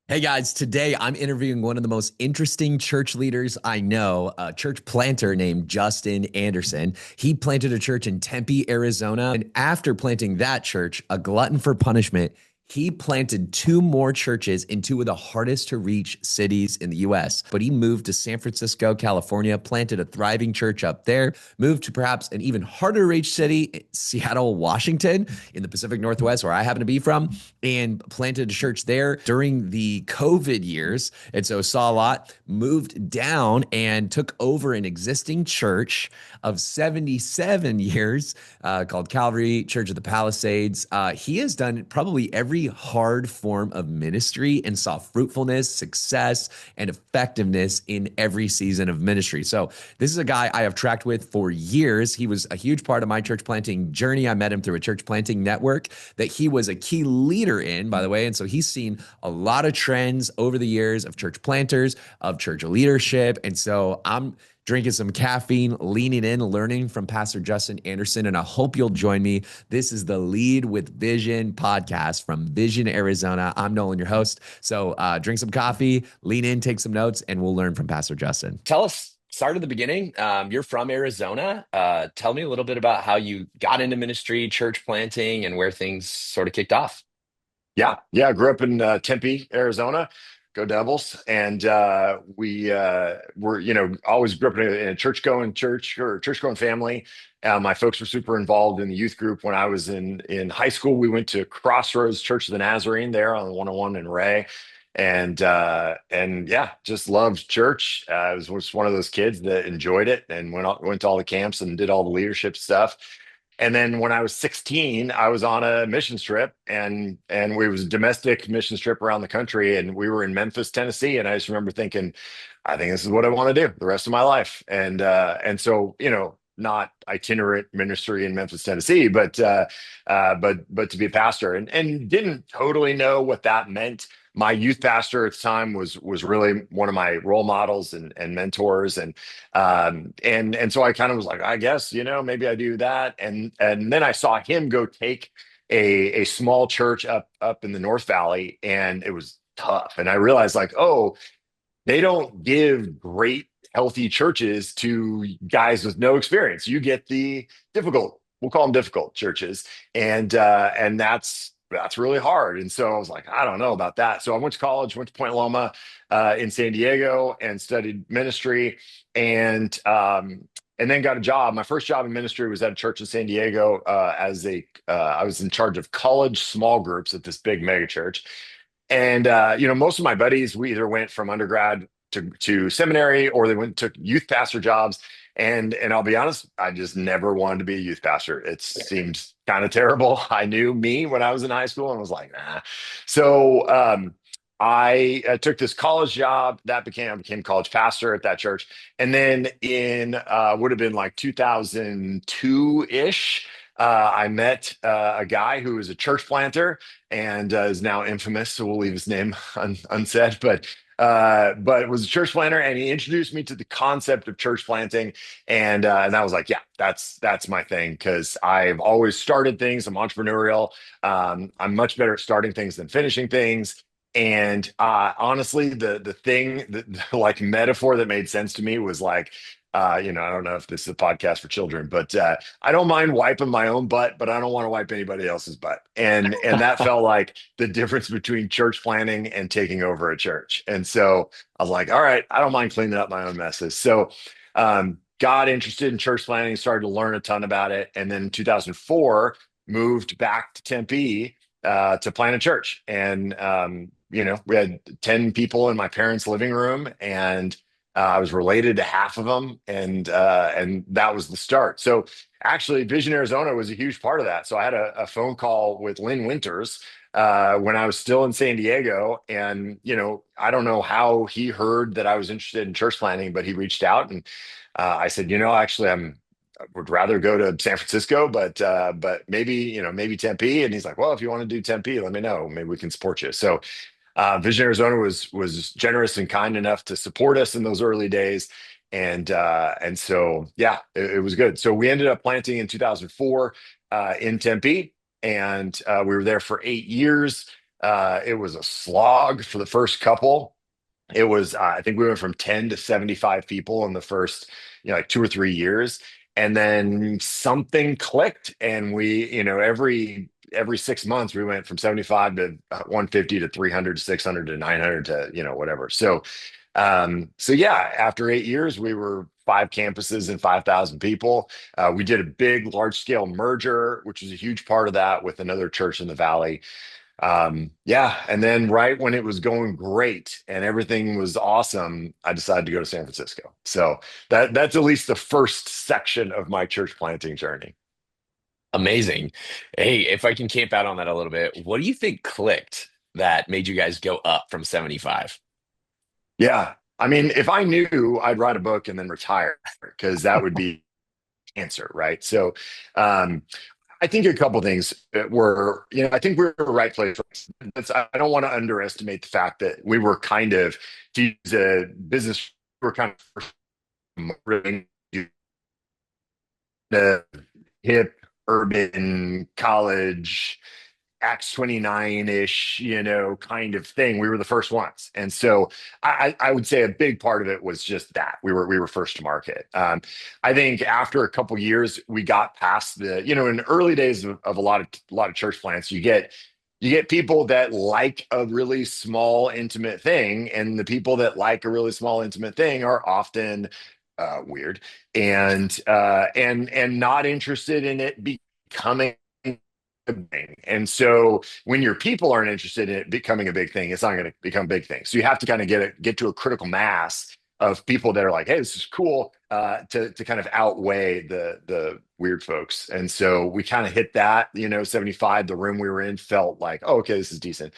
Hey guys, today I'm interviewing one of the most interesting church leaders I know, a church planter named Justin Anderson. He planted a church in Tempe, Arizona. And after planting that church, a glutton for punishment, he planted two more churches in two of the hardest to reach cities in the US. But he moved to San Francisco, California, planted a thriving church up there, moved to perhaps an even harder to reach city, Seattle, Washington, in the Pacific Northwest, where I happen to be from, and planted a church there during the COVID years. And so saw a lot, moved down and took over an existing church of 77 years called Calvary Church of the Palisades. He has done probably every hard form of ministry and saw fruitfulness, success, and effectiveness in every season of ministry. So this is a guy I have tracked with for years. He was a huge part of my church planting journey. I met him through a church planting network that he was a key leader in, by the way. And so he's seen a lot of trends over the years of church planters, of church leadership. And so I'm drinking some caffeine, leaning in, learning from Pastor Justin Anderson. And I hope you'll join me. This is the Lead with Vision podcast from Vision, Arizona. I'm Nolan, your host. So drink some coffee, lean in, take some notes, and we'll learn from Pastor Justin. Tell us, start at the beginning. You're from Arizona. Tell me a little bit about how you got into ministry, church planting, and where things sort of kicked off. Yeah. I grew up in Tempe, Arizona. Go Devils! And we were, always grew up in a church-going church or church-going family. My folks were super involved in the youth group. When I was in high school, we went to Crossroads Church of the Nazarene there on 101 in Ray. And yeah, just loved church. I was one of those kids that enjoyed it and went to all the camps and did all the leadership stuff. And then when I was 16, I was on a mission trip, and we was a domestic mission trip around the country, and we were in Memphis, Tennessee. And I just remember thinking, I think this is what I want to do the rest of my life. And so, not itinerant ministry in Memphis, Tennessee, but to be a pastor, and didn't totally know what that meant. My youth pastor at the time was really one of my role models and mentors, and so I kind of was like, I guess, maybe I do that. And then I saw him go take a small church up in the North Valley, and it was tough. And I realized, like, oh, they don't give great healthy churches to guys with no experience. You get the difficult, we'll call them difficult churches. And that's really hard. And so I was like, I don't know about that. So I went to college, went to Point Loma in San Diego, and studied ministry, and then got a job. My first job in ministry was at a church in San Diego I was in charge of college small groups at this big mega church. And most of my buddies, we either went from undergrad to seminary, or they went and took youth pastor jobs. And I'll be honest, I just never wanted to be a youth pastor. It seemed kind of terrible. I knew me when I was in high school and was like, nah. So I took this college job I became college pastor at that church. And then in would have been like 2002 ish. I met a guy who was a church planter and is now infamous, so we'll leave his name unsaid. But was a church planter, and he introduced me to the concept of church planting, and I was like, yeah, that's my thing, because I've always started things. I'm entrepreneurial. I'm much better at starting things than finishing things. And honestly, the thing that like metaphor that made sense to me was like, I don't know if this is a podcast for children, but I don't mind wiping my own butt, but I don't want to wipe anybody else's butt. And that felt like the difference between church planning and taking over a church. And so I was like, all right, I don't mind cleaning up my own messes. So got interested in church planning, started to learn a ton about it. And then in 2004, moved back to Tempe to plant a church. And we had 10 people in my parents' living room, and I was related to half of them, and that was the start. So actually, Vision Arizona was a huge part of that. So I had a phone call with Lynn Winters when I was still in San Diego, and I don't know how he heard that I was interested in church planting, but he reached out, and I said, actually, I would rather go to San Francisco, but maybe Tempe. And he's like, well, if you want to do Tempe, let me know. Maybe we can support you. So Vision Arizona was generous and kind enough to support us in those early days, and so yeah, it was good. So we ended up planting in 2004 in Tempe, and we were there for 8 years. It was a slog for the first couple. It was, I think we went from 10 to 75 people in the first, like 2 or 3 years. And then something clicked and every 6 months we went from 75 to 150 to 300 to 600 to 900 to, whatever. So yeah, after 8 years, we were 5 campuses and 5,000 people. We did a big, large scale merger, which was a huge part of that with another church in the valley. Yeah, and then right when it was going great and everything was awesome, I decided to go to San Francisco. So that's at least the first section of my church planting journey. Amazing. Hey, if I can camp out on that a little bit, what do you think clicked that made you guys go up from 75? Yeah, I mean, if I knew, I'd write a book and then retire because that would be answer, right? So, um, I think a couple things were, I think we were in the right place. I don't want to underestimate the fact that we were kind of, to use a business, we were kind of really the hip urban college Acts 29-ish, kind of thing. We were the first ones. And so I would say a big part of it was just that we were first to market. I think after a couple years, we got past in the early days of a lot of church plants, you get people that like a really small, intimate thing, and the people that like a really small, intimate thing are often weird and not interested in it becoming a thing. And so when your people aren't interested in it becoming a big thing, it's not going to become a big thing. So you have to kind of get to a critical mass of people that are like, hey, this is cool, to kind of outweigh the weird folks. And so we kind of hit that, 75, the room we were in felt like, oh, okay, this is decent.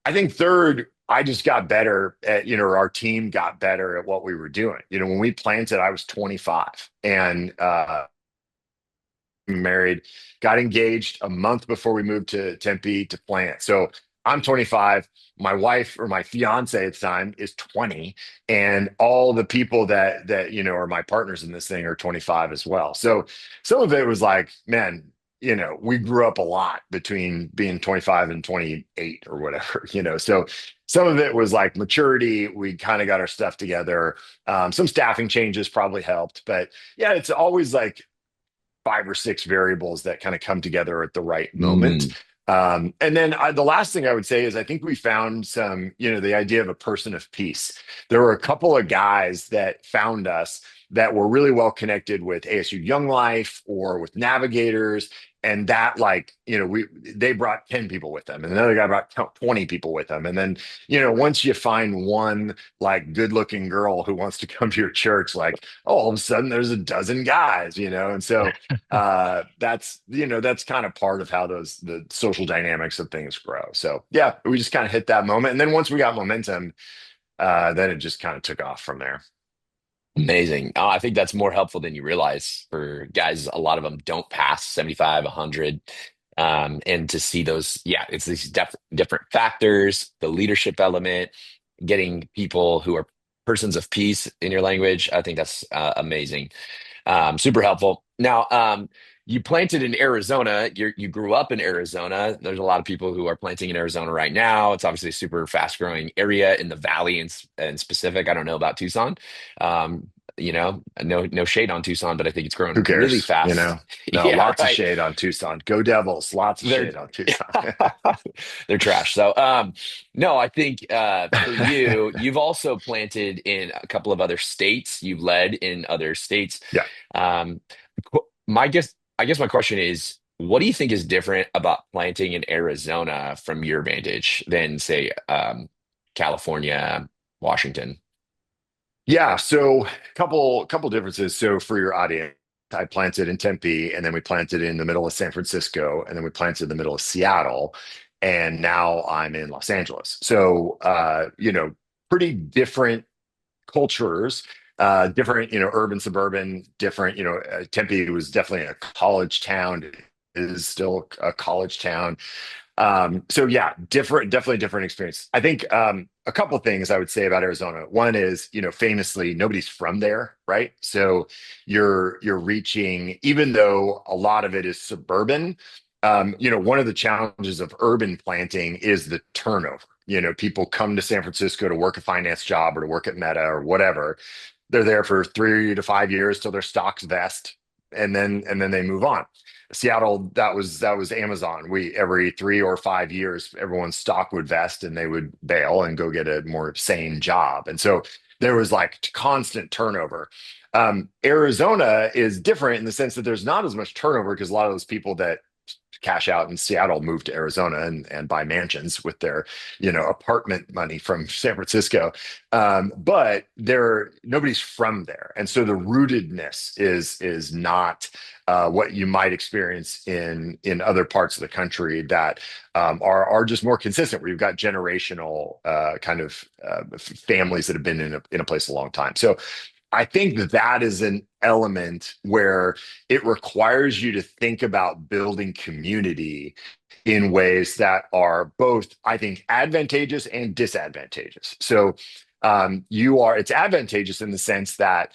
I think third, I just got better at, our team got better at what we were doing. When we planted, I was 25 and married, got engaged a month before we moved to Tempe to plant. So I'm 25. My wife or my fiance at the time is 20, and all the people that are my partners in this thing are 25 as well. So some of it was like, man, we grew up a lot between being 25 and 28 or whatever, So some of it was like maturity. We kind of got our stuff together. Some staffing changes probably helped, but yeah, it's always like 5 or 6 variables that kind of come together at the right moment. Mm, And then the last thing I would say is I think we found the idea of a person of peace. There were a couple of guys that found us that were really well connected with ASU Young Life or with Navigators. And that, like, they brought 10 people with them, and another guy brought 20 people with them. And then, once you find one like good looking girl who wants to come to your church, like, oh, all of a sudden there's a dozen guys, and so that's kind of part of how the social dynamics of things grow. So yeah, we just kind of hit that moment, and then once we got momentum, then it just kind of took off from there. amazing. Oh, I think that's more helpful than you realize for guys. A lot of them don't pass 75, 100. And to see those, yeah, it's these different factors, the leadership element, getting people who are persons of peace in your language. I think that's amazing. Super helpful. Now, you planted in Arizona. You grew up in Arizona. There's a lot of people who are planting in Arizona right now. It's obviously a super fast growing area in the valley and specific. I don't know about Tucson. No shade on Tucson, but I think it's Who growing really cares? fast. No, Yeah, lots of right. shade on Tucson. Go Devils! Lots of They're shade on Tucson. they're trash. So, no, I think for you, you've also planted in a couple of other states. You've led in other states. Yeah. Um, I guess my question is, what do you think is different about planting in Arizona from your vantage than, say, California, Washington? Yeah, so couple differences. So for your audience, I planted in Tempe, and then we planted in the middle of San Francisco, and then we planted in the middle of Seattle, and now I'm in Los Angeles. So pretty different cultures, different, urban, suburban, different. Tempe was definitely a college town, it is still a college town. So yeah, definitely different experience. I think a couple things I would say about Arizona. One is, famously, nobody's from there, right? So you're reaching, even though a lot of it is suburban. One of the challenges of urban planting is the turnover. People come to San Francisco to work a finance job or to work at Meta or whatever. They're there for 3 to 5 years till their stocks vest, and then they move on. Seattle, that was Amazon. We every 3 or 5 years, everyone's stock would vest and they would bail and go get a more sane job. And so there was like constant turnover. Arizona is different in the sense that there's not as much turnover because a lot of those people that cash out in Seattle move to Arizona and buy mansions with their, apartment money from San Francisco. But nobody's from there. And so the rootedness is not what you might experience in other parts of the country that are just more consistent, where you've got generational kind of families that have been in a place a long time. So I think that is an element where it requires you to think about building community in ways that are both, I think, advantageous and disadvantageous. So it's advantageous in the sense that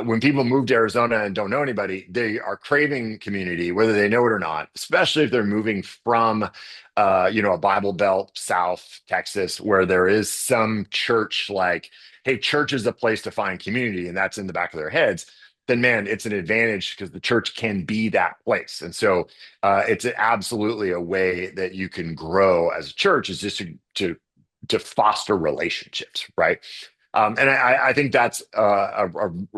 when people move to Arizona and don't know anybody, they are craving community, whether they know it or not, especially if they're moving from, a Bible Belt, South Texas, where there is some church like, hey, church is a place to find community, and that's in the back of their heads. Then, man, it's an advantage because the church can be that place. And so it's absolutely a way that you can grow as a church, is just to foster relationships, right? And I think that's a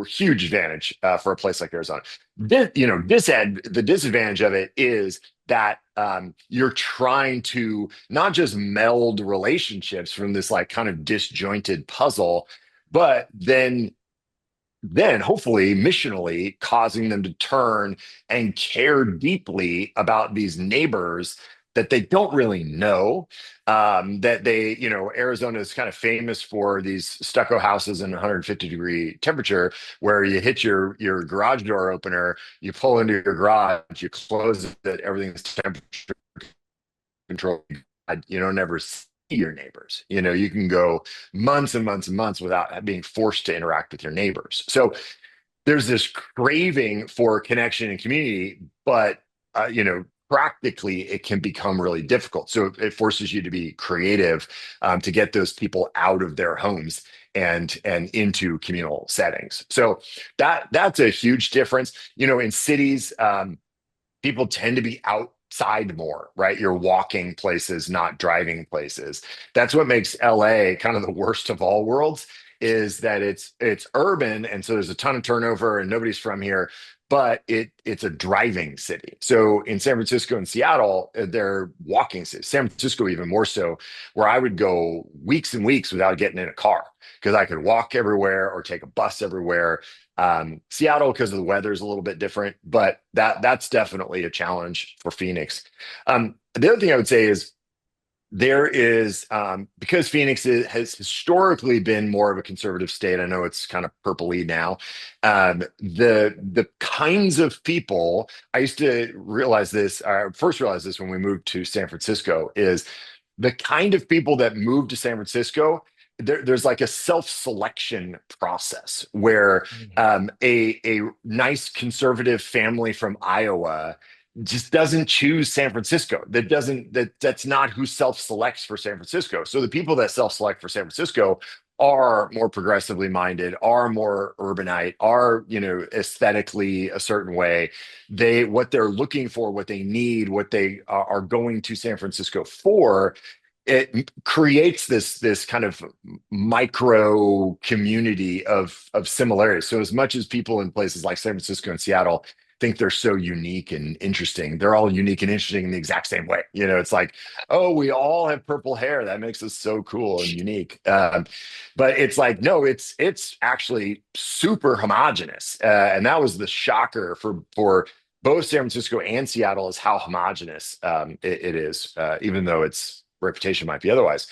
huge advantage for a place like Arizona. The disadvantage of it is that you're trying to not just meld relationships from this like kind of disjointed puzzle, but then hopefully missionally causing them to turn and care deeply about these neighbors that they don't really know. Arizona is kind of famous for these stucco houses in 150-degree temperature, where you hit your garage door opener, you pull into your garage, you close it, everything's temperature controlled. You don't ever see your neighbors. You can go months and months and months without being forced to interact with your neighbors. So there's this craving for connection and community, but practically it can become really difficult. So it forces you to be creative to get those people out of their homes and into communal settings. So that's a huge difference. In cities, people tend to be outside more, right? You're walking places, not driving places. That's what makes LA kind of the worst of all worlds, is that it's urban, and so there's a ton of turnover and nobody's from here, but it's a driving city. So in San Francisco and Seattle, they're walking cities. San Francisco even more so, where I would go weeks and weeks without getting in a car because I could walk everywhere or take a bus everywhere. Seattle, because of the weather, is a little bit different, but that's definitely a challenge for Phoenix. The other thing I would say is there is, because has historically been more of a conservative state. I know it's kind of purpley now. The kinds of people, I used to realize this. I first realized this when we moved to San Francisco, is the kind of people that move to San Francisco. There's like a self-selection process where a nice conservative family from Iowa just doesn't choose San Francisco. That's not who self-selects for San Francisco. So the people that self-select for San Francisco are more progressively minded, are more urbanite, are, aesthetically a certain way. What they're looking for, what they need, what they are going to San Francisco for, it creates this kind of micro community of similarities. So as much as people in places like San Francisco and Seattle think they're so unique and interesting, they're all unique and interesting in the exact same way. It's like, oh, we all have purple hair. That makes us so cool and unique. But it's like, no, it's actually super homogenous. And that was the shocker for both San Francisco and Seattle, is how homogenous it is, even though its reputation might be otherwise.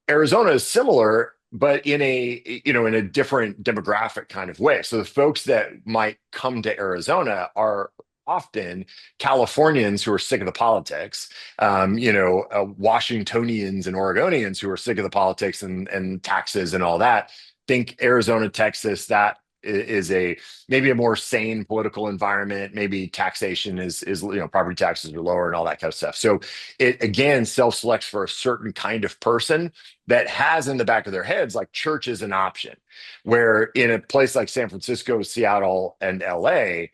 Arizona is similar, but in a different demographic kind of way. So the folks that might come to Arizona are often Californians who are sick of the politics, Washingtonians and Oregonians who are sick of the politics and taxes and all that. Think Arizona, Texas, that is a maybe a more sane political environment. Maybe taxation is property taxes are lower and all that kind of stuff. So it again self-selects for a certain kind of person that has in the back of their heads like church is an option. Where in a place like San Francisco, Seattle, and LA,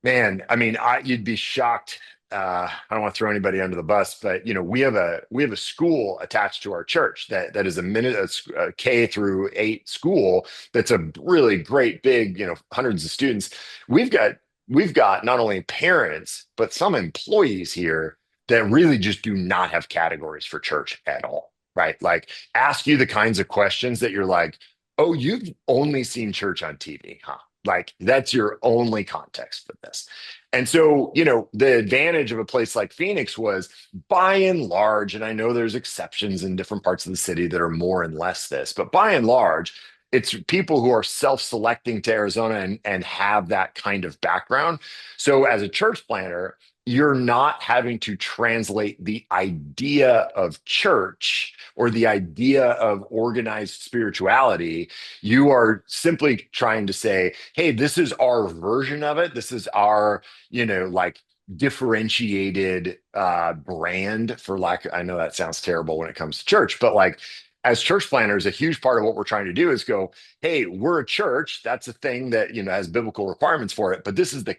man, I mean, you'd be shocked. I don't want to throw anybody under the bus, but we have a school attached to our church that is a K through 8 school that's a really great big, hundreds of students. We've got we've got not only parents but some employees here that really just do not have categories for church at all, right? Like ask you the kinds of questions that you're like, oh, you've only seen church on TV, huh? Like that's your only context for this. And so, the advantage of a place like Phoenix was by and large, and I know there's exceptions in different parts of the city that are more and less this, but by and large, it's people who are self-selecting to Arizona and have that kind of background. So as a church planner, you're not having to translate the idea of church or the idea of organized spirituality. You are simply trying to say, hey, this is our version of it. This is our, like differentiated brand for lack. I know that sounds terrible when it comes to church, but like as church planners, a huge part of what we're trying to do is go, hey, we're a church. That's a thing that, has biblical requirements for it. But this is the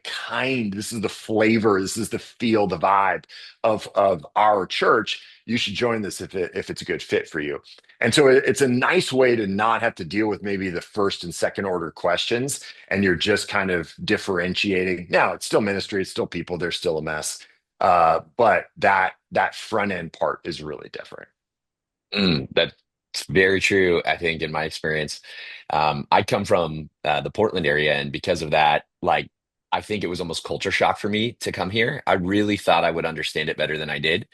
flavor, this is the feel, the vibe of our church. You should join this if it's a good fit for you. And so it's a nice way to not have to deal with maybe the first and second order questions. And you're just kind of differentiating. Now it's still ministry, it's still people, they're still a mess. But that front end part is really different. That's very true, I think, in my experience. I come from the Portland area, and because of that, like, I think it was almost culture shock for me to come here. I really thought I would understand it better than I did.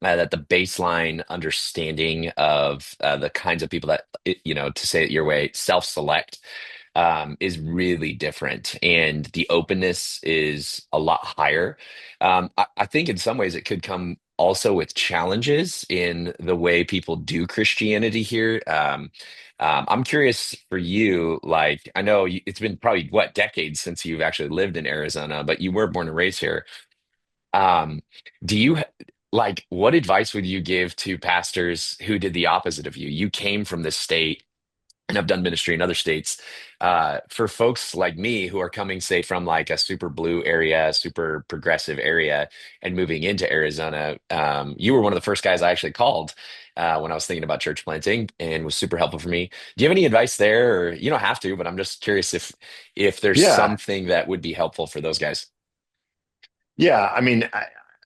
That the baseline understanding of the kinds of people that, to say it your way, self-select is really different, and the openness is a lot higher. I think in some ways it could come also with challenges in the way people do Christianity here. I'm curious for you, like, I know it's been probably what, decades since you've actually lived in Arizona, but you were born and raised here. Um, do you like what advice would you give to pastors who did the opposite of you? You came from this state and have done ministry in other states. For folks like me who are coming, say, from like a super blue area, super progressive area, and moving into Arizona, you were one of the first guys I actually called when I was thinking about church planting, and was super helpful for me. Do you have any advice there? Or you don't have to, but I'm just curious if there's Yeah. something that would be helpful for those guys. Yeah, I mean,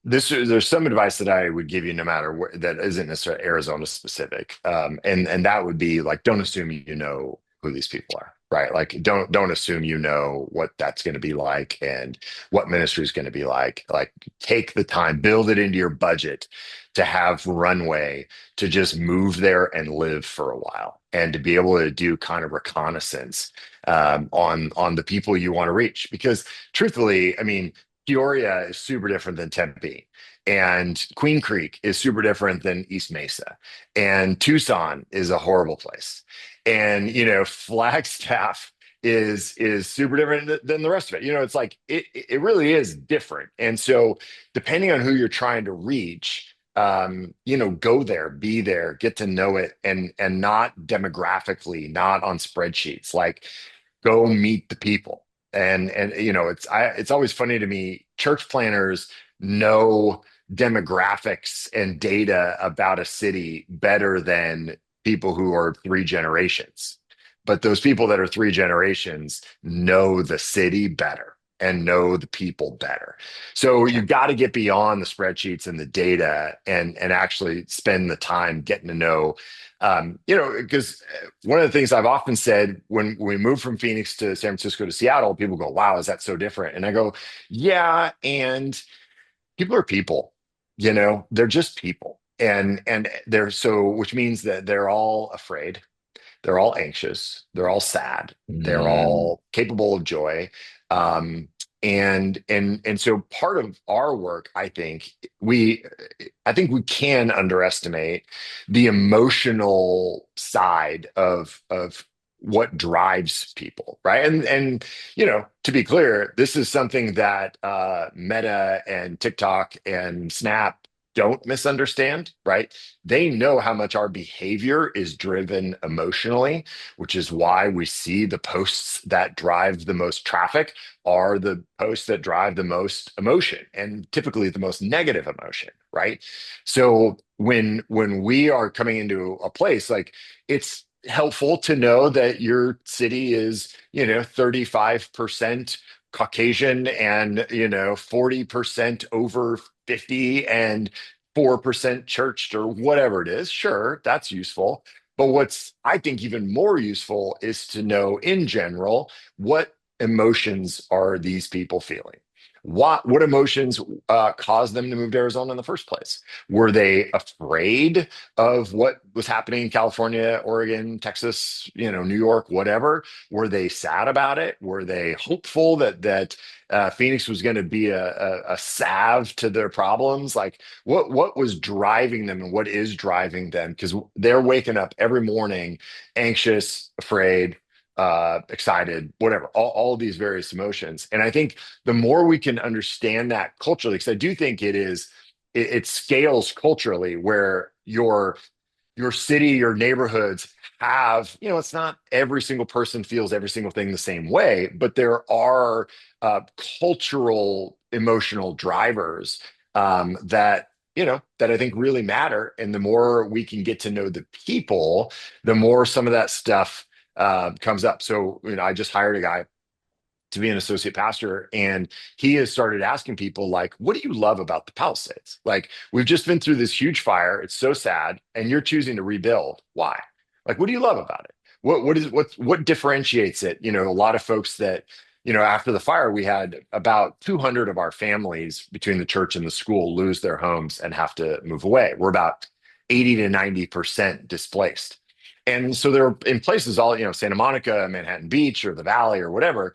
there's some advice that I would give you no matter where that isn't necessarily Arizona specific, and that would be like don't assume you know who these people are, right? Like don't assume you know what that's going to be like and what ministry is going to be like. Like take the time, build it into your budget to have runway to just move there and live for a while, and to be able to do kind of reconnaissance on the people you want to reach, because truthfully, I mean. Peoria is super different than Tempe, and Queen Creek is super different than East Mesa, and Tucson is a horrible place, and Flagstaff is super different than the rest of it. It's like it really is different, and so depending on who you're trying to reach. Go there, be there, get to know it, and not demographically, not on spreadsheets. Like go meet the people. And it's always funny to me. Church planners know demographics and data about a city better than people who are 3 generations. But those people that are 3 generations know the city better and know the people better. So you've got to get beyond the spreadsheets and the data and actually spend the time getting to know because one of the things I've often said when we moved from Phoenix to San Francisco to Seattle, people go, wow, is that so different? And I go, yeah, and people are people, they're just people. And they're so, which means that they're all afraid, they're all anxious, they're all sad, they're Mm, all capable of joy. Um, and so part of our work, I think we can underestimate the emotional side of what drives people, right? And to be clear, this is something that Meta and TikTok and Snap don't misunderstand, right? They know how much our behavior is driven emotionally, which is why we see the posts that drive the most traffic are the posts that drive the most emotion, and typically the most negative emotion, right? So when we are coming into a place, like, it's helpful to know that your city is 35% Caucasian, and 40% over 50, and 4% churched, or whatever it is. Sure, that's useful. But what's, I think, even more useful is to know in general, what emotions are these people feeling? What emotions caused them to move to Arizona in the first place? Were they afraid of what was happening in California, Oregon, Texas, New York, whatever? Were they sad about it? Were they hopeful that Phoenix was going to be a salve to their problems? Like, what was driving them, and what is driving them? Because they're waking up every morning anxious, afraid, excited, whatever, all of these various emotions. And I think the more we can understand that culturally, because I do think it scales culturally, where your city, your neighborhoods have, it's not every single person feels every single thing the same way, but there are cultural emotional drivers that I think really matter. And the more we can get to know the people, the more some of that stuff comes up. So, I just hired a guy to be an associate pastor, and he has started asking people, like, what do you love about the Palisades? Like, we've just been through this huge fire, it's so sad, and you're choosing to rebuild. Why? Like, what do you love about it? What differentiates it? A lot of folks that, after the fire, we had about 200 of our families between the church and the school lose their homes and have to move away. We're about 80 to 90% displaced. And so they're in places all, Santa Monica, Manhattan Beach, or the Valley, or whatever,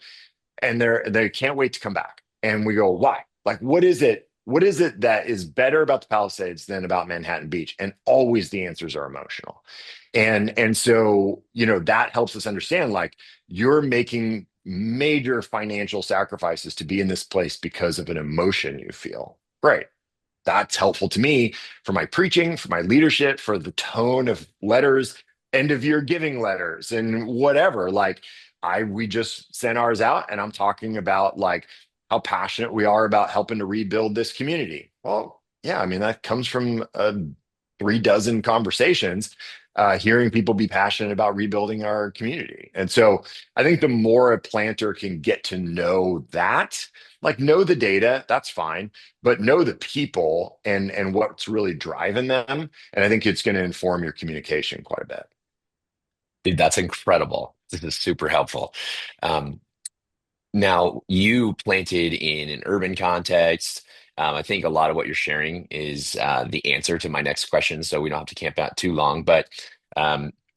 and they can't wait to come back. And we go, why? Like, what is it? What is it that is better about the Palisades than about Manhattan Beach? And always the answers are emotional. And so, that helps us understand, like, you're making major financial sacrifices to be in this place because of an emotion you feel. Great. That's helpful to me for my preaching, for my leadership, for the tone of letters, end of year giving letters, and whatever. Like, we just sent ours out, and I'm talking about, like, how passionate we are about helping to rebuild this community. Well, yeah, I mean, that comes from 3 dozen conversations, hearing people be passionate about rebuilding our community. And so I think the more a planter can get to know that, like, know the data, that's fine, but know the people and what's really driving them. And I think it's going to inform your communication quite a bit. Dude, that's incredible. This is super helpful. Um, Now, you planted in an urban context. I think a lot of what you're sharing is the answer to my next question, so we don't have to camp out too long. But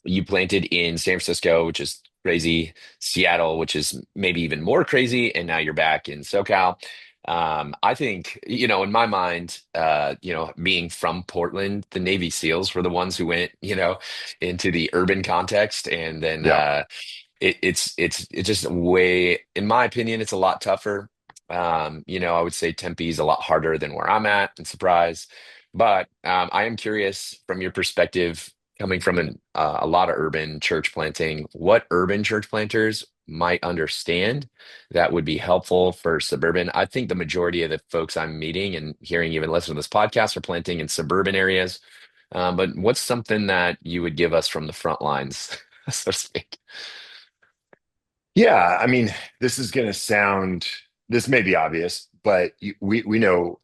you planted in San Francisco, which is crazy, Seattle, which is maybe even more crazy, and now you're back in SoCal. I think, in my mind, being from Portland, the Navy SEALs were the ones who went, into the urban context, and then Yeah. it's just way, in my opinion, it's a lot tougher. I would say Tempe is a lot harder than where I'm at, and Surprise. But I am curious from your perspective, coming from a lot of urban church planting, what urban church planters might understand that would be helpful for suburban. I think the majority of the folks I'm meeting and hearing even listen to this podcast are planting in suburban areas. But what's something that you would give us from the front lines, so to speak? Yeah. I mean, this may be obvious, but we know,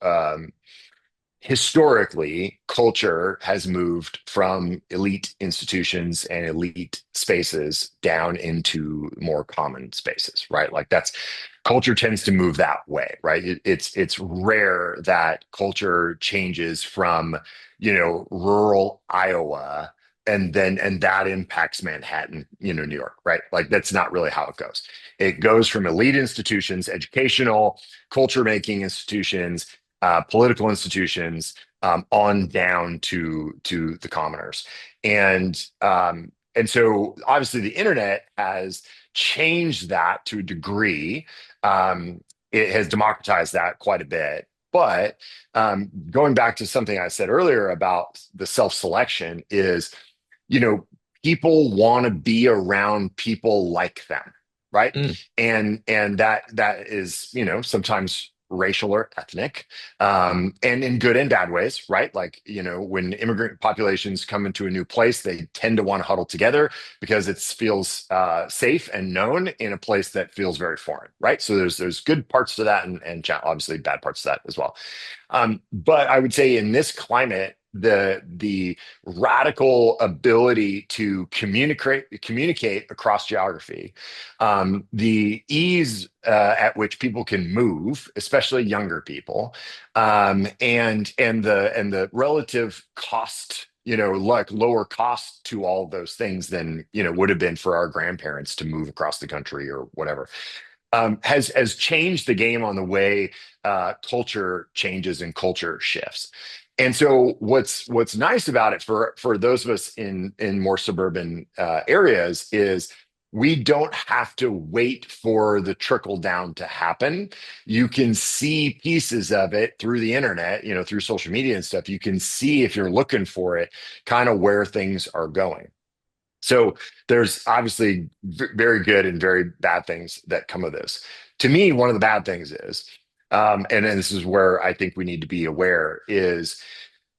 historically, culture has moved from elite institutions and elite spaces down into more common spaces, right? Like, that's culture tends to move that way, right? It's rare that culture changes from, rural Iowa, and that impacts Manhattan, New York, right? Like, that's not really how it goes. It goes from elite institutions, educational, culture making institutions, political institutions, on down to the commoners. And And so obviously the internet has changed that to a degree. Um, it has democratized that quite a bit. But going back to something I said earlier about the self-selection is, you know, people want to be around people like them, right? Mm. And that is, sometimes racial or ethnic, and in good and bad ways, right? Like, when immigrant populations come into a new place, they tend to want to huddle together because it feels safe and known in a place that feels very foreign, right? So there's good parts to that, and obviously bad parts to that as well. But I would say in this climate, the radical ability to communicate across geography, the ease at which people can move, especially younger people, and the relative cost, like lower cost to all of those things than would have been for our grandparents to move across the country or whatever, has changed the game on the way culture changes and culture shifts. And so what's nice about it for those of us in more suburban areas is we don't have to wait for the trickle down to happen. You can see pieces of it through the internet, through social media and stuff. You can see, if you're looking for it, kind of where things are going. So there's obviously very good and very bad things that come of this. To me, one of the bad things is, and this is where I think we need to be aware, is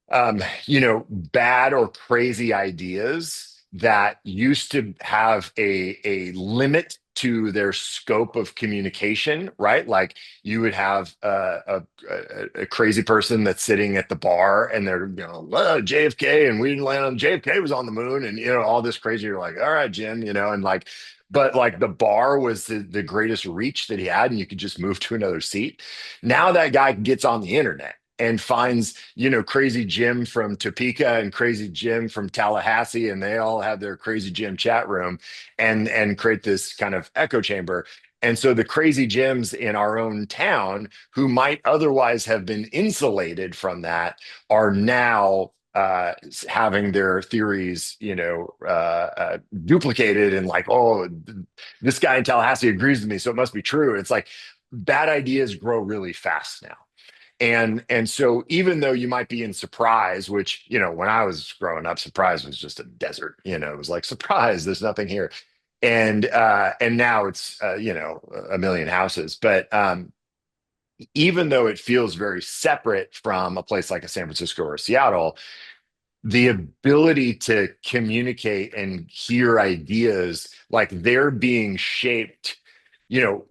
bad or crazy ideas that used to have a limit to their scope of communication, right? Like you would have a crazy person that's sitting at the bar and they're, JFK, and we didn't land on JFK was on the moon, and all this crazy. You're like, all right, Jim, and like, but like the bar was the greatest reach that he had, and you could just move to another seat. Now that guy gets on the internet and finds, Crazy Jim from Topeka and Crazy Jim from Tallahassee, and they all have their Crazy Jim chat room and create this kind of echo chamber. And so the Crazy Jims in our own town, who might otherwise have been insulated from that, are now having their theories, duplicated, and like, oh, this guy in Tallahassee agrees with me, so it must be true. It's like bad ideas grow really fast now. And so even though you might be in Surprise, which, when I was growing up, Surprise was just a desert, it was like, surprise, there's nothing here. And now it's a million houses. But even though it feels very separate from a place like a San Francisco or Seattle, the ability to communicate and hear ideas, like they're being shaped,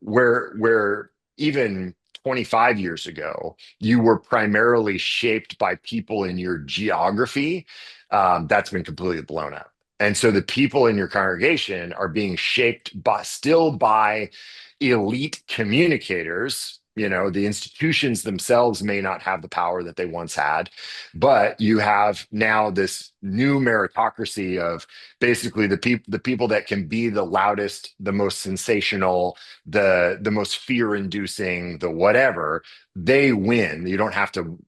where even 25 years ago you were primarily shaped by people in your geography. That's been completely blown up. And so the people in your congregation are being shaped by elite communicators. The institutions themselves may not have the power that they once had, but you have now this new meritocracy of basically the people that can be the loudest, the most sensational, the most fear-inducing, the whatever, they win. You don't have to,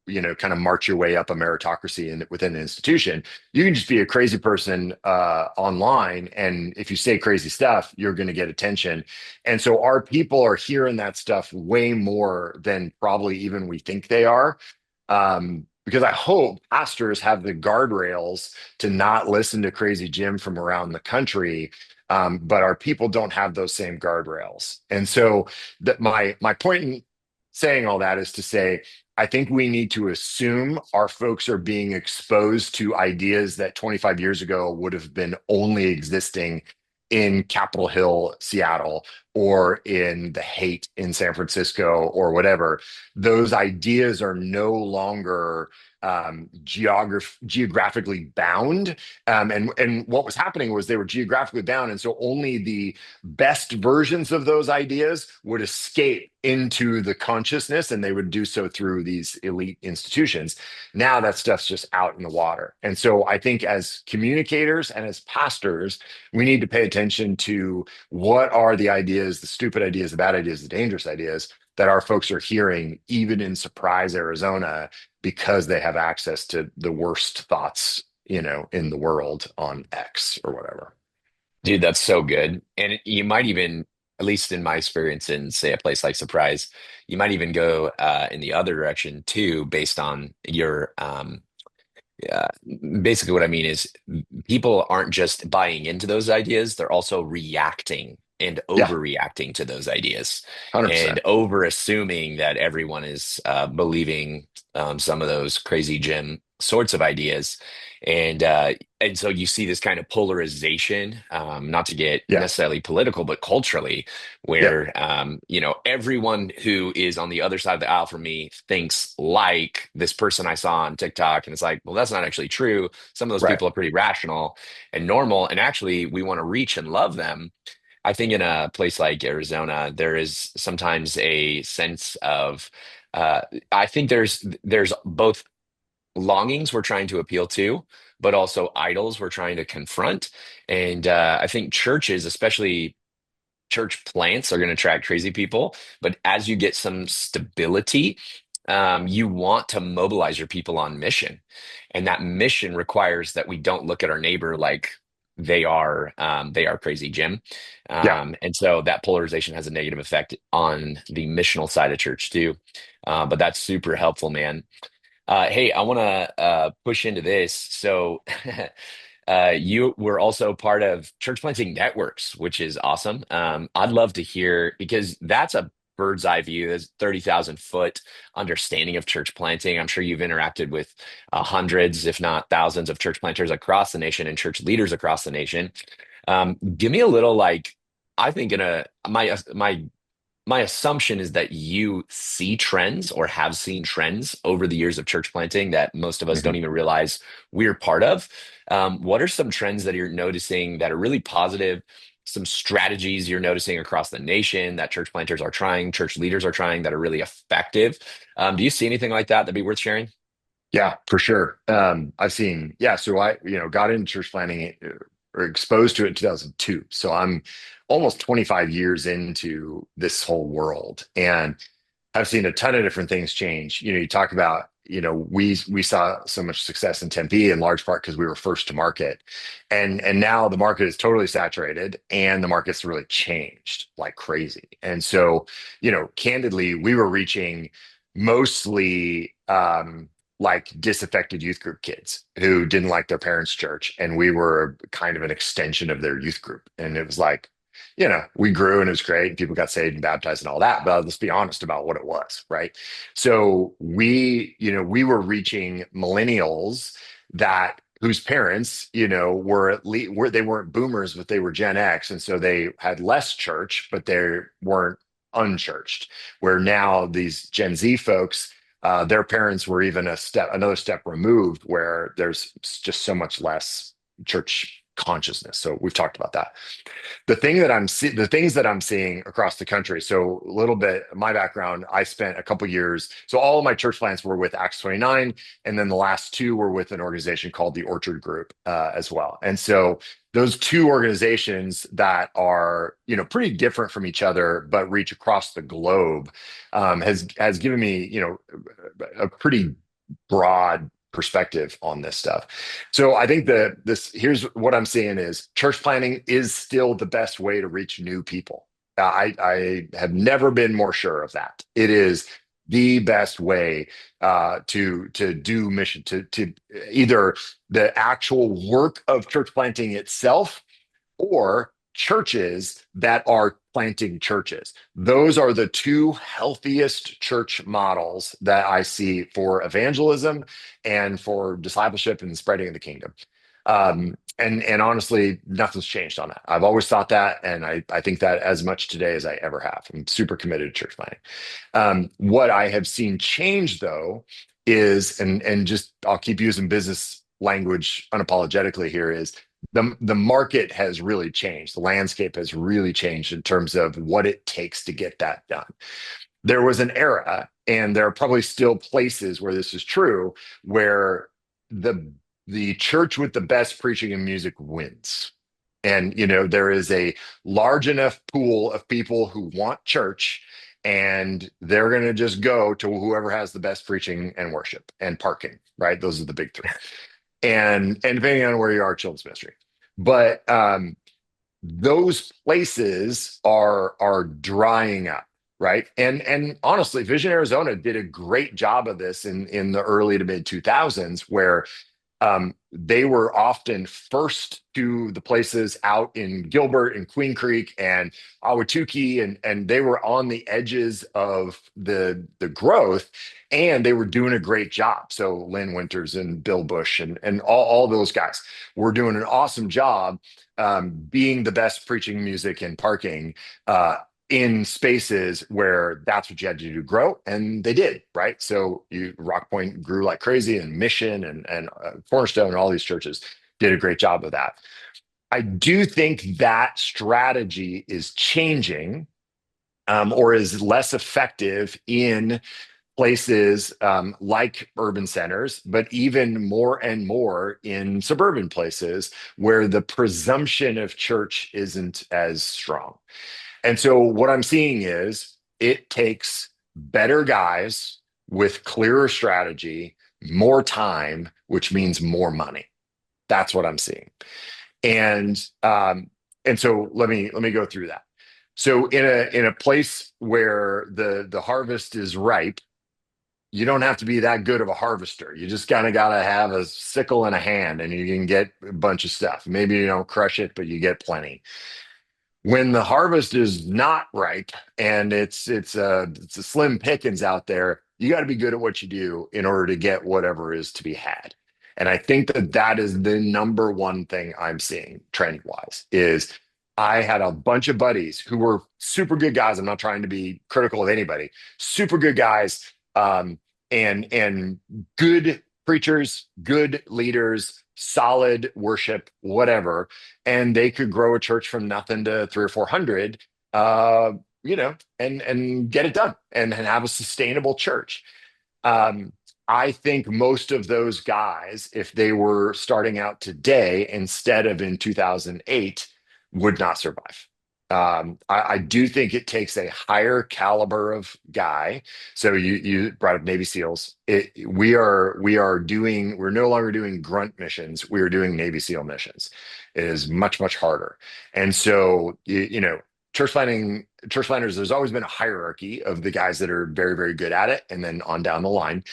kind of march your way up a meritocracy within an institution. You can just be a crazy person online, and if you say crazy stuff, you're going to get attention. And so our people are hearing that stuff way more than probably even we think they are. Because I hope pastors have the guardrails to not listen to Crazy Jim from around the country, but our people don't have those same guardrails. And so that my point in saying all that is to say, I think we need to assume our folks are being exposed to ideas that 25 years ago would have been only existing in Capitol Hill, Seattle, or in the Haight in San Francisco, or whatever. Those ideas are no longer geographically bound. And what was happening was they were geographically bound. And so only the best versions of those ideas would escape into the consciousness, and they would do so through these elite institutions. Now that stuff's just out in the water. And so I think as communicators and as pastors, we need to pay attention to what are the ideas, the stupid ideas, the bad ideas, the dangerous ideas that our folks are hearing, even in Surprise, Arizona, because they have access to the worst thoughts in the world on X or whatever. Dude, that's so good. And you might even, at least in my experience in, say, a place like Surprise, you might even go in the other direction too, based on your yeah, basically what I mean is people aren't just buying into those ideas, they're also reacting and Yeah, overreacting to those ideas 100%. and over assuming that everyone is believing some of those crazy gym sorts of ideas. And so you see this kind of polarization, not to get Yeah, necessarily political, but culturally, yeah, where everyone who is on the other side of the aisle from me thinks like this person I saw on TikTok, and it's like, well, that's not actually true. Some of those right. people are pretty rational and normal, and actually, we want to reach and love them. I think in a place like Arizona, there is sometimes a sense of, uh, I think there's both longings we're trying to appeal to, but also idols we're trying to confront. And I think churches, especially church plants, are going to attract crazy people. But as you get some stability, you want to mobilize your people on mission. And that mission requires that we don't look at our neighbor like they are crazy Jim. Yeah. And so that polarization has a negative effect on the missional side of church too. But that's super helpful, man. Hey, I want to push into this. So, you were also part of church planting networks, which is awesome. I'd love to hear because that's a bird's eye view, that's 30,000 foot understanding of church planting. I'm sure you've interacted with hundreds, if not thousands, of church planters across the nation and church leaders across the nation. Give me a little like, I think in a my assumption is that you see trends or have seen trends over the years of church planting that most of us don't Mhm. even realize we're part of. What are some trends that you're noticing that are really positive? Some strategies you're noticing across the nation that church planters are trying, church leaders are trying that are really effective. Do you see anything like that that'd be worth sharing? Yeah, for sure. I've seen, yeah. So got into church planning or exposed to it in 2002. So I'm almost 25 years into this whole world, and I've seen a ton of different things change. You talk about, we saw so much success in Tempe in large part because we were first to market, and now the market is totally saturated, and the market's really changed like crazy. And so, candidly, we were reaching mostly like disaffected youth group kids who didn't like their parents' church, and we were kind of an extension of their youth group. And it was like, we grew and it was great. And people got saved and baptized and all that. But let's be honest about what it was, right? So we were reaching millennials that whose parents, were at least they weren't boomers, but they were Gen X. And so they had less church, but they weren't unchurched. Where now these Gen Z folks, their parents were even another step removed, where there's just so much less church consciousness. So we've talked about that. The things that I'm seeing across the country. So a little bit my background, I spent a couple years. So all of my church plants were with Acts 29, and then the last two were with an organization called the Orchard Group as well. And so those two organizations that are pretty different from each other but reach across the globe has given me a pretty broad perspective on this stuff. So I think that this here's what I'm seeing is church planting is still the best way to reach new people. I have never been more sure of that. It is the best way to do mission to either the actual work of church planting itself or churches that are planting churches. Those are the two healthiest church models that I see for evangelism and for discipleship and spreading of the kingdom. And honestly, nothing's changed on that. I've always thought that, and I think that as much today as I ever have. I'm super committed to church planting. What I have seen change though is, and just I'll keep using business language unapologetically here, is the market has really changed. The landscape has really changed in terms of what it takes to get that done. There was an era, and there are probably still places where this is true, where the the church with the best preaching and music wins. And there is a large enough pool of people who want church, and they're going to just go to whoever has the best preaching and worship and parking, right? Those are the big three. and depending on where you are, children's ministry. But those places are drying up, right? And honestly, Vision Arizona did a great job of this in the early to mid 2000s, where they were often first to the places out in Gilbert and Queen Creek and Ahwatukee, and they were on the edges of the growth, and they were doing a great job. So Lynn Winters and Bill Bush and all those guys were doing an awesome job, being the best preaching music and parking. In spaces where that's what you had to do to grow, and they did, right? So Rock Point grew like crazy, and Mission and Cornerstone and all these churches did a great job of that. I do think that strategy is changing, or is less effective in places like urban centers, but even more and more in suburban places where the presumption of church isn't as strong. And so what I'm seeing is it takes better guys with clearer strategy, more time, which means more money. That's what I'm seeing. And and so let me go through that. So in a place where the harvest is ripe, you don't have to be that good of a harvester. You just kind of got to have a sickle and a hand, and you can get a bunch of stuff. Maybe you don't crush it, but you get plenty. When the harvest is not ripe and it's a slim pickings out there, you got to be good at what you do in order to get whatever is to be had. And I think that that is the number one thing I'm seeing trend wise is I had a bunch of buddies who were super good guys. I'm not trying to be critical of anybody, super good guys, and good preachers, good leaders, solid worship, whatever, and they could grow a church from nothing to three or four hundred, and get it done and have a sustainable church. Um, I think most of those guys, if they were starting out today instead of in 2008, would not survive. I do think it takes a higher caliber of guy. So you brought up Navy SEALs. We're no longer doing grunt missions. We are doing Navy SEAL missions. It is much, much harder. And so church planners, there's always been a hierarchy of the guys that are very, very good at it, and then on down the line.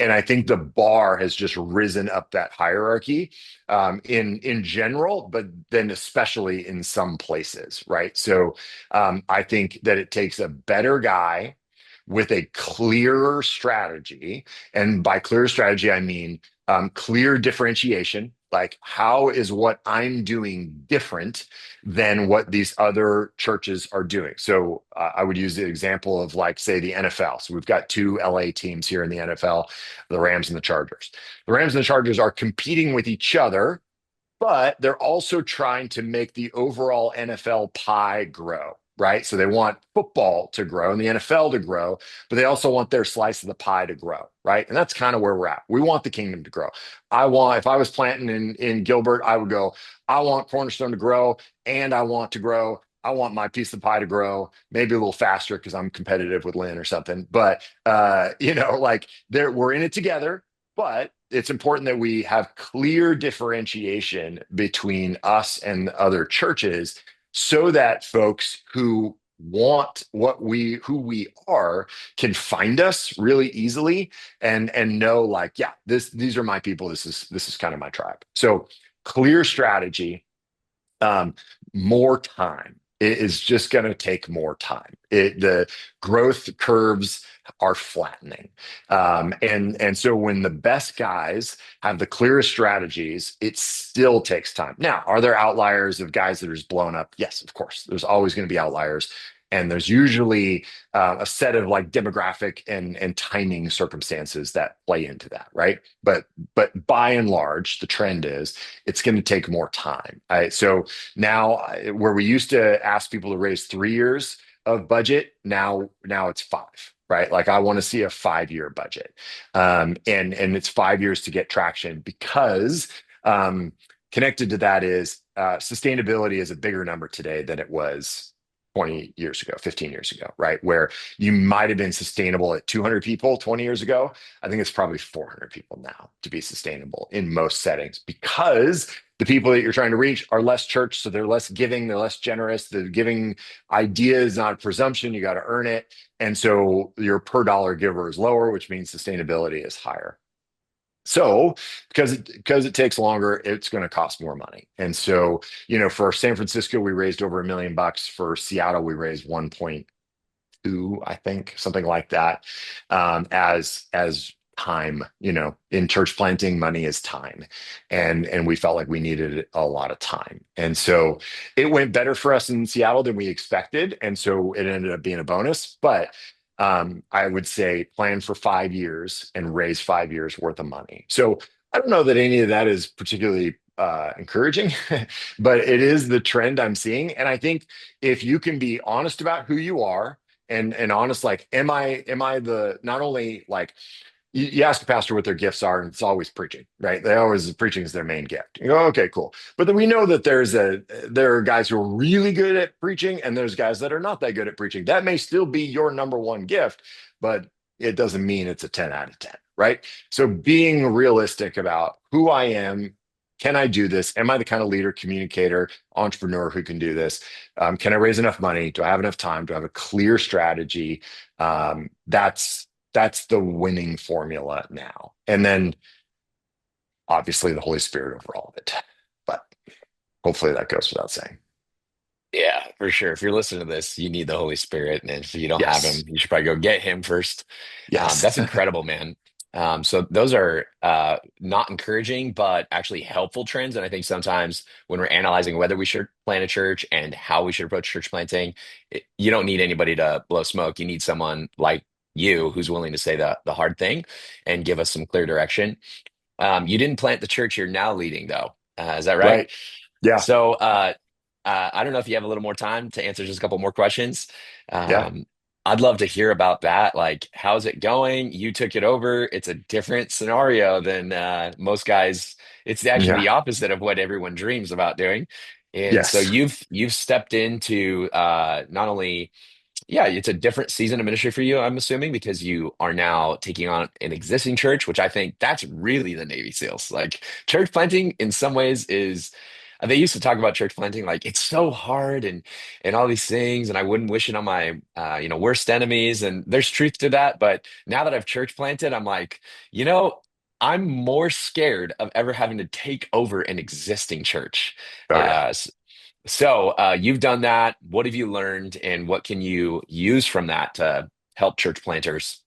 And I think the bar has just risen up that hierarchy, in general, but then especially in some places, right? So I think that it takes a better guy with a clearer strategy, and by clear strategy I mean clear differentiation. Like, how is what I'm doing different than what these other churches are doing? So I would use the example of, like, say, the NFL. So we've got two LA teams here in the NFL, the Rams and the Chargers. The Rams and the Chargers are competing with each other, but they're also trying to make the overall NFL pie grow, right? So they want football to grow and the NFL to grow, but they also want their slice of the pie to grow, right? And that's kind of where we're at. We want the kingdom to grow. If I was planting in Gilbert, I would go, I want Cornerstone to grow, and I want to grow. I want my piece of the pie to grow, maybe a little faster because I'm competitive with Lynn or something. But like, we're in it together. But it's important that we have clear differentiation between us and other churches, so that folks who want who we are can find us really easily, and know, like, yeah, these are my people. This is kind of my tribe. So clear strategy, um, more time. It is just going to take more time. The growth curves are flattening, and so when the best guys have the clearest strategies, it still takes time. Now, are there outliers of guys that are just blown up? Yes, of course. There's always going to be outliers, and there's usually a set of, like, demographic and timing circumstances that play into that, right? But by and large, the trend is it's going to take more time. So now, where we used to ask people to raise 3 years of budget, now it's five, right? Like, I want to see a 5 year budget, and it's 5 years to get traction, because connected to that is sustainability is a bigger number today than it was 20 years ago, 15 years ago, right? Where you might have been sustainable at 200 people 20 years ago. I think it's probably 400 people now to be sustainable in most settings because the people that you're trying to reach are less church. So they're less giving, they're less generous. The giving idea is not a presumption. You got to earn it. And so your per dollar giver is lower, which means sustainability is higher. So because it takes longer, it's going to cost more money. And so, for San Francisco, we raised over $1 million. For Seattle, we raised 1.2, I think, something like that. As time, in church planting, money is time. And we felt like we needed a lot of time. And so it went better for us in Seattle than we expected. And so it ended up being a bonus. But I would say plan for 5 years and raise 5 years worth of money. So I don't know that any of that is particularly encouraging, but it is the trend I'm seeing. And I think if you can be honest about who you are and honest, like, am I the not only like you ask a pastor what their gifts are, and it's always preaching, right? They always preaching is their main gift. You go, okay, cool. But then we know that there are guys who are really good at preaching, and there's guys that are not that good at preaching. That may still be your number one gift, but it doesn't mean it's a 10 out of 10, right? So being realistic about who I am, can I do this? Am I the kind of leader, communicator, entrepreneur who can do this? Can I raise enough money? Do I have enough time? Do I have a clear strategy? That's the winning formula now. And then obviously the Holy Spirit over all of it. But hopefully that goes without saying. Yeah, for sure. If you're listening to this, you need the Holy Spirit, and if you don't have him, Yes. you should probably go get him first. Yes. That's incredible, man. So those are not encouraging, but actually helpful trends. And I think sometimes when we're analyzing whether we should plant a church and how we should approach church planting, you don't need anybody to blow smoke. You need someone like you who's willing to say the hard thing and give us some clear direction. You didn't plant the church you're now leading, though. Is that right? Right. Yeah. So I don't know if you have a little more time to answer just a couple more questions. Yeah. Um, I'd love to hear about that. Like, how's it going? You took it over. It's a different scenario than most guys. It's actually Yeah. the opposite of what everyone dreams about doing. And so Yes. you've stepped into not only yeah, it's a different season of ministry for you, I'm assuming, because you are now taking on an existing church, which I think that's really the Navy SEALs. Like church planting in some ways is they used to talk about church planting like it's so hard and all these things, and I wouldn't wish it on my worst enemies. And there's truth to that. But now that I've church planted, I'm like, you know, I'm more scared of ever having to take over an existing church. Oh yeah. Uh, you've done that. What have you learned, and what can you use from that to help church planters?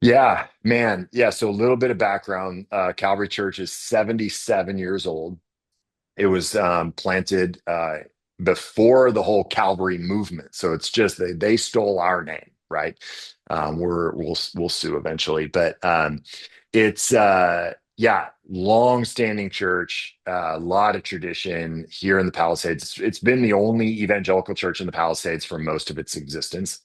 Yeah, man. Yeah. So a little bit of background. Calvary Church is 77 years old. It was planted before the whole Calvary movement. So it's just they stole our name, right? We'll sue eventually, but it's yeah, long-standing church, a lot of tradition here in the Palisades. It's been the only evangelical church in the Palisades for most of its existence.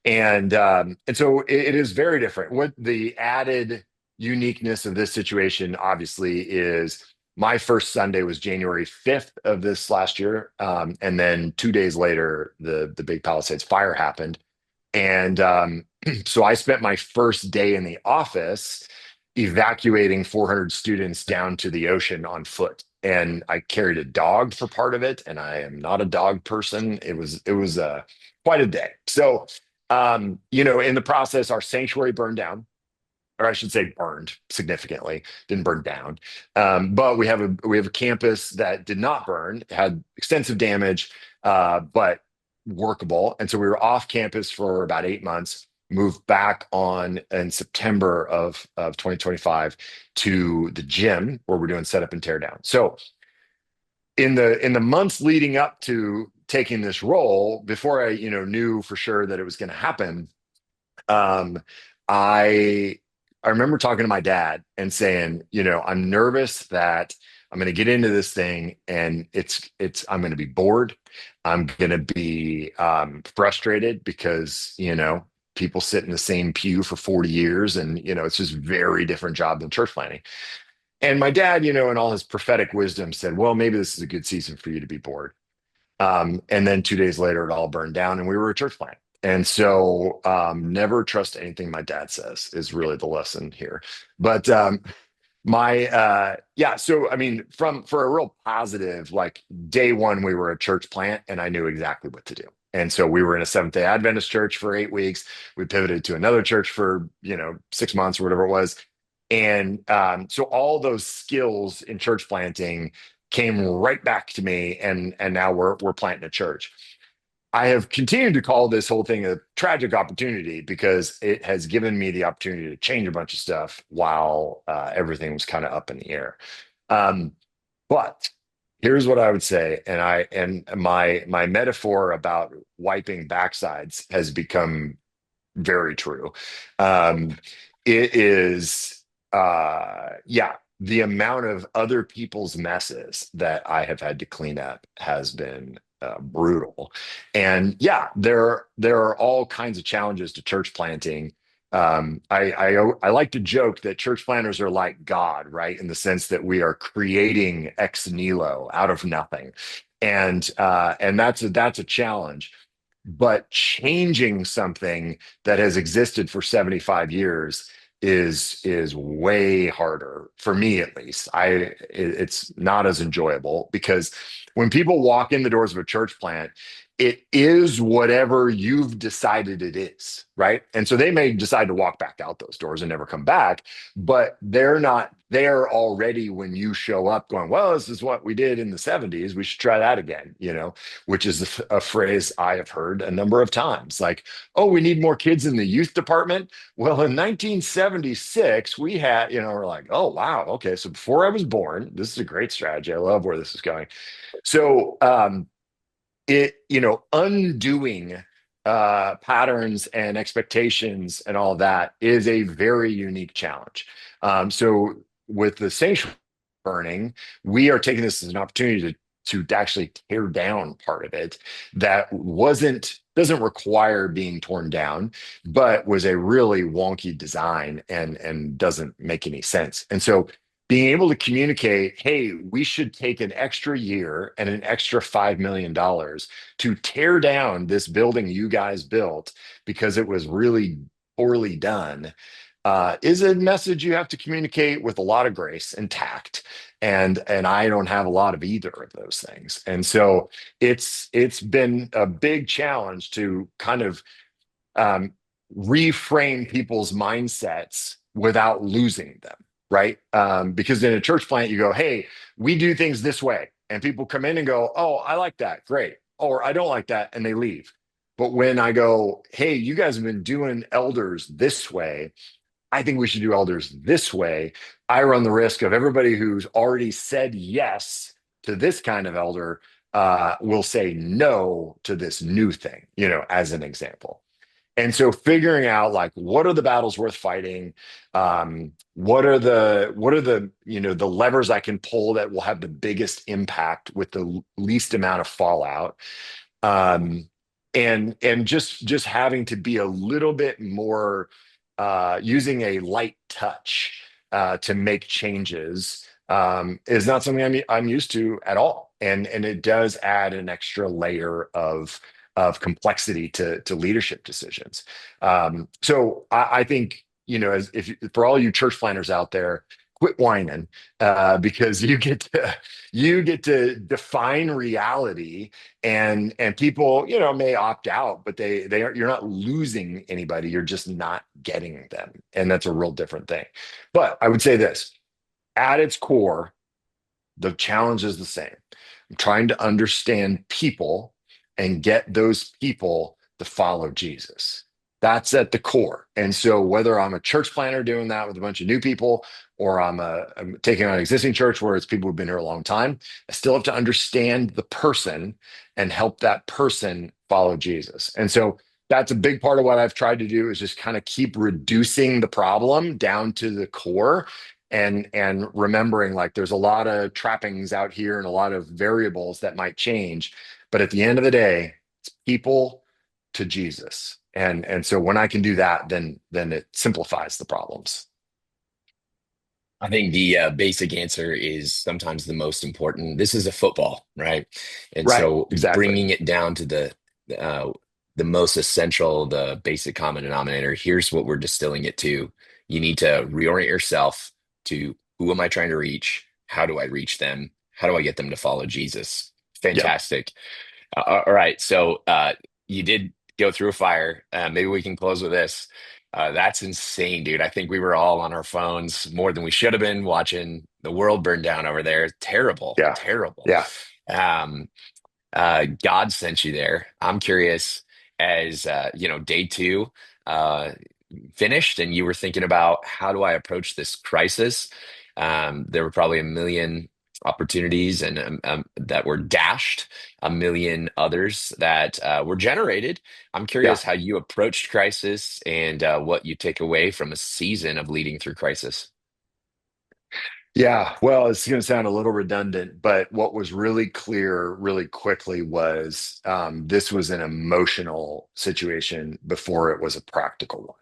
And so it is very different. What the added uniqueness of this situation, obviously, is my first Sunday was January 5th of this last year. And then 2 days later, the big Palisades fire happened. And so I spent my first day in the office evacuating 400 students down to the ocean on foot. And I carried a dog for part of it, and I am not a dog person. It was quite a day. So in the process, our sanctuary burned down, or I should say burned significantly, didn't burn down. But we have a campus that did not burn, had extensive damage, but workable. And so we were off campus for about 8 months, moved back on in September of 2025 to the gym where we're doing setup and tear down. So in the months leading up to taking this role, before I knew for sure that it was going to happen, um, I I remember talking to my dad and saying, I'm nervous that I'm going to get into this thing and I'm going to be bored. I'm going to be frustrated because people sit in the same pew for 40 years, and it's just very different job than church planting. And my dad, in all his prophetic wisdom, said, well, maybe this is a good season for you to be bored. And then 2 days later, it all burned down and we were a church plant. And so never trust anything my dad says is really the lesson here. But my yeah, so I mean, from for a real positive, like day one, we were a church plant and I knew exactly what to do. And so we were in a Seventh-day Adventist church for 8 weeks. We pivoted to another church for, 6 months or whatever it was. And so all those skills in church planting came right back to me, and now we're planting a church. I have continued to call this whole thing a tragic opportunity because it has given me the opportunity to change a bunch of stuff while everything was kind of up in the air. Um, but here's what I would say, and my metaphor about wiping backsides has become very true. Um, it is, yeah, the amount of other people's messes that I have had to clean up has been brutal. And yeah, there are all kinds of challenges to church planting. I like to joke that church planters are like God, right? In the sense that we are creating ex nihilo out of nothing, and that's a challenge, but changing something that has existed for 75 years is way harder for me, at least. It's not as enjoyable because when people walk in the doors of a church plant, it is whatever you've decided it is, right? And so they may decide to walk back out those doors and never come back, but they're not there already when you show up going, well, this is what we did in the 70s. We should try that again, which is a phrase I have heard a number of times. Like, oh, we need more kids in the youth department. Well, in 1976, we had, we're like, oh, wow. Okay. So before I was born, this is a great strategy. I love where this is going. So, undoing patterns and expectations and all that is a very unique challenge. So with the sanctuary burning, we are taking this as an opportunity to actually tear down part of it that doesn't require being torn down, but was a really wonky design and doesn't make any sense. And so being able to communicate, hey, we should take an extra year and an extra $5 million to tear down this building you guys built because it was really poorly done, is a message you have to communicate with a lot of grace and tact. And I don't have a lot of either of those things. And so it's been a big challenge to kind of um, reframe people's mindsets without losing them, right? Because in a church plant, you go, hey, we do things this way. And people come in and go, oh, I like that. Great. Or I don't like that. And they leave. But when I go, hey, you guys have been doing elders this way, I think we should do elders this way, I run the risk of everybody who's already said yes to this kind of elder will say no to this new thing, as an example. And so figuring out like what are the battles worth fighting, what are the levers I can pull that will have the biggest impact with the least amount of fallout, um, and just having to be a little bit more using a light touch to make changes is not something I'm used to at all, and it does add an extra layer of complexity to leadership decisions. So I think as if for all you church planners out there, quit whining because you get to define reality, and people may opt out, but they are, you're not losing anybody, you're just not getting them, and that's a real different thing. But I would say this: at its core, the challenge is the same. I'm trying to understand people and get those people to follow Jesus. That's at the core. And so, whether I'm a church planner doing that with a bunch of new people, or I'm taking on an existing church where it's people who've been here a long time, I still have to understand the person and help that person follow Jesus. And so, that's a big part of what I've tried to do is just kind of keep reducing the problem down to the core, and remembering like there's a lot of trappings out here and a lot of variables that might change, but at the end of the day, it's people to Jesus. And so when I can do that, then it simplifies the problems. I think the basic answer is sometimes the most important. This is a football, right? And Right. so Exactly. bringing it down to uh, the most essential, the basic common denominator. Here's what we're distilling it to. You need to reorient yourself to who am I trying to reach? How do I reach them? How do I get them to follow Jesus? Yep. Fantastic. All right. So you did go through a fire. Maybe we can close with this. That's insane, dude. I think we were all on our phones more than we should have been watching the world burn down over there. Terrible, Yeah. terrible. Yeah. Um, God sent you there. I'm curious, as day two uh, finished, and you were thinking about how do I approach this crisis. There were probably a million opportunities and that were dashed, a million others that were generated. I'm Yeah. curious how you approached crisis and what you take away from a season of leading through crisis. Yeah, well, it's going to sound a little redundant, but what was really clear really quickly was this was an emotional situation before it was a practical one.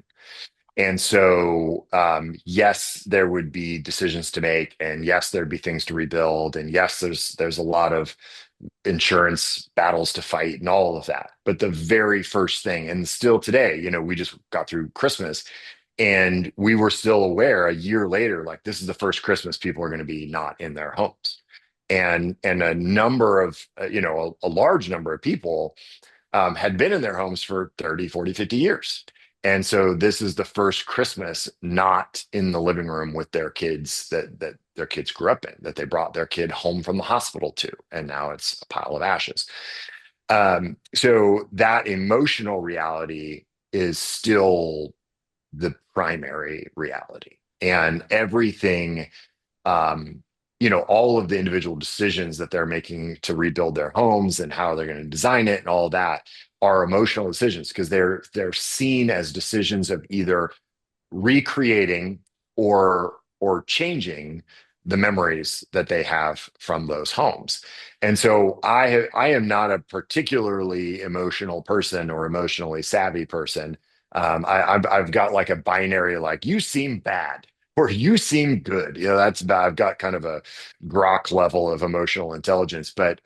And so, yes, there would be decisions to make, and yes, there'd be things to rebuild, and yes, there's a lot of insurance battles to fight and all of that. But the very first thing, and still today, we just got through Christmas, and we were still aware a year later, like this is the first Christmas people are going to be not in their homes. And a number of, a large number of people had been in their homes for 30, 40, 50 years. And so this is the first Christmas not in the living room with their kids that their kids grew up in, that they brought their kid home from the hospital to, and now it's a pile of ashes. So that emotional reality is still the primary reality. And everything, all of the individual decisions that they're making to rebuild their homes and how they're going to design it and all that are emotional decisions because they're seen as decisions of either recreating or changing the memories that they have from those homes. And so I am not a particularly emotional person or emotionally savvy person. I've got like a binary, like you seem bad or you seem good. That's bad. I've got kind of a grok level of emotional intelligence, but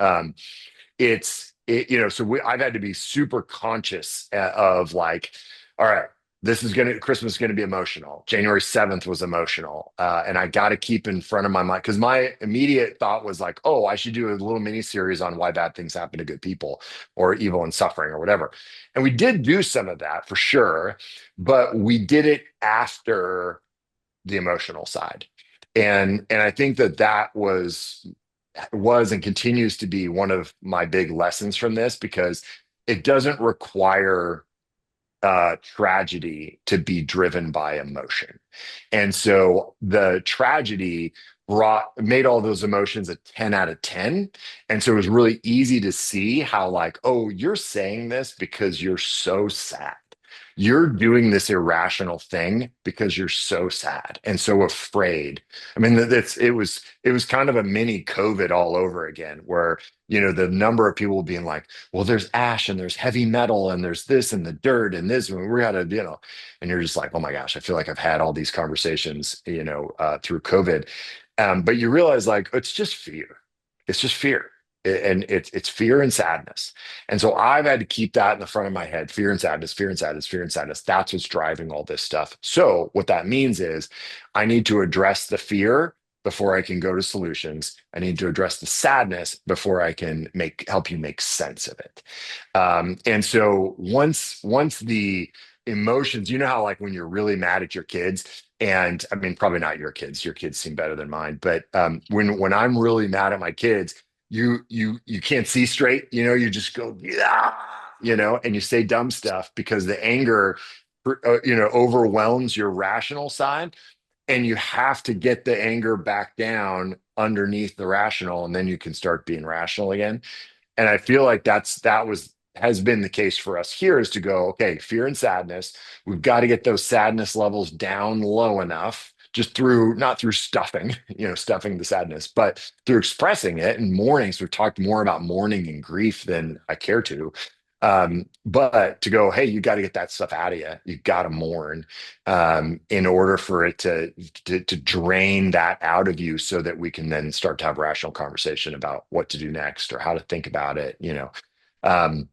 so I've had to be super conscious of like, all right, Christmas is gonna be emotional. January 7th was emotional, and I got to keep in front of my mind because my immediate thought was like, oh, I should do a little mini series on why bad things happen to good people or evil and suffering or whatever. And we did do some of that for sure, but we did it after the emotional side. And I think that was and continues to be one of my big lessons from this because it doesn't require tragedy to be driven by emotion. And so the tragedy made all those emotions a 10 out of 10. And so it was really easy to see how, like, oh, you're saying this because you're so sad. You're doing this irrational thing because you're so sad and so afraid. I mean, it was kind of a mini COVID all over again, where the number of people being like, well, there's ash and there's heavy metal and there's this and the dirt and this, and we got to, and you're just like, oh my gosh, I feel like I've had all these conversations, through COVID. But you realize like it's just fear. It's just fear. And it's fear and sadness. And so I've had to keep that in the front of my head, fear and sadness, fear and sadness, fear and sadness. That's what's driving all this stuff. So what that means is I need to address the fear before I can go to solutions. I need to address the sadness before I can help you make sense of it. And so once the emotions, how like when you're really mad at your kids, and I mean probably not your kids seem better than mine, but when I'm really mad at my kids, you can't see straight, you just go yeah, and you say dumb stuff because the anger overwhelms your rational side, and you have to get the anger back down underneath the rational, and then you can start being rational again. And I feel like has been the case for us here, is to go, okay, fear and sadness, we've got to get those sadness levels down low enough, just through not through stuffing, stuffing the sadness, but through expressing it and mourning. So we've talked more about mourning and grief than I care to. But to go, hey, you got to get that stuff out of you. You got to mourn in order for it to drain that out of you, so that we can then start to have rational conversation about what to do next or how to think about it. Um,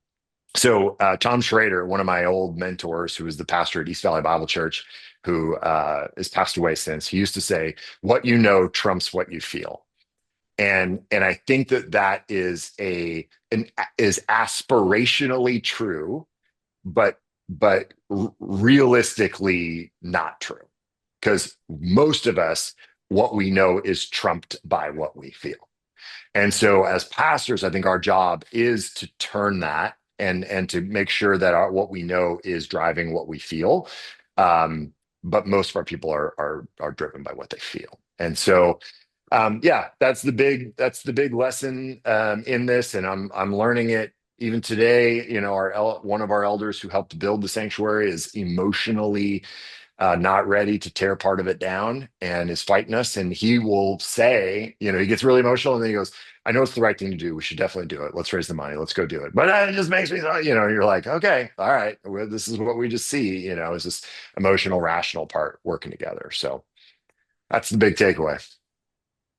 so Tom Schrader, one of my old mentors, who was the pastor at East Valley Bible Church, who has passed away since, he used to say, "What you know trumps what you feel." And I think that that is aspirationally true, but realistically not true, because most of us, what we know is trumped by what we feel. And so as pastors, I think our job is to turn that and to make sure that what we know is driving what we feel. But most of our people are driven by what they feel. And so yeah, that's the big lesson in this, and I'm learning it even today. One of our elders who helped build the sanctuary is emotionally not ready to tear part of it down and is fighting us. And he will say, he gets really emotional and then he goes, "I know it's the right thing to do. We should definitely do it. Let's raise the money. Let's go do it." But it just makes me, you're like, okay, all right, well, this is what we just see, is this emotional, rational part working together. So that's the big takeaway.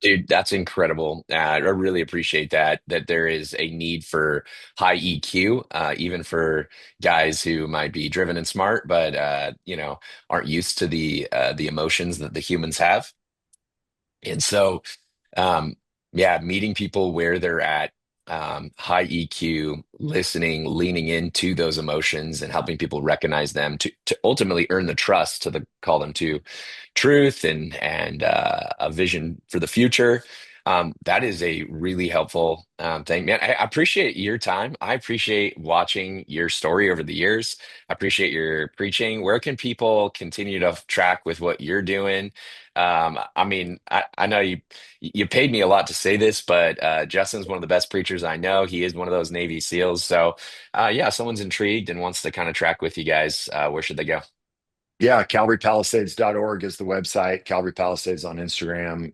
Dude, that's incredible. I really appreciate that there is a need for high EQ, even for guys who might be driven and smart, but aren't used to the emotions that the humans have. And so, um, yeah, meeting people where they're at, high EQ, listening, leaning into those emotions and helping people recognize them to ultimately earn the trust call them to truth and a vision for the future. That is a really helpful thing, man. I appreciate your time. I appreciate watching your story over the years. I appreciate your preaching. Where can people continue to track with what you're doing? I mean, I know you paid me a lot to say this, but Justin's one of the best preachers I know. He is one of those Navy SEALs. So, yeah, if someone's intrigued and wants to kind of track with you guys, where should they go? Yeah, calvarypalisades.org is the website. Calvary Palisades on Instagram.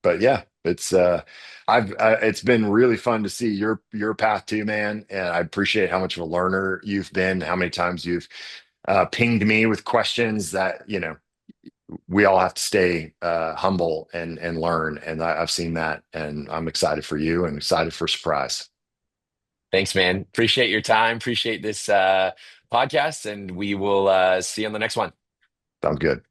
But yeah, it's been really fun to see your path too, man. And I appreciate how much of a learner you've been, how many times you've pinged me with questions that, we all have to stay humble and learn. And I've seen that, and I'm excited for you and excited for surprise. Thanks, man. Appreciate your time. Appreciate this podcast, and we will see you on the next one. Sounds good.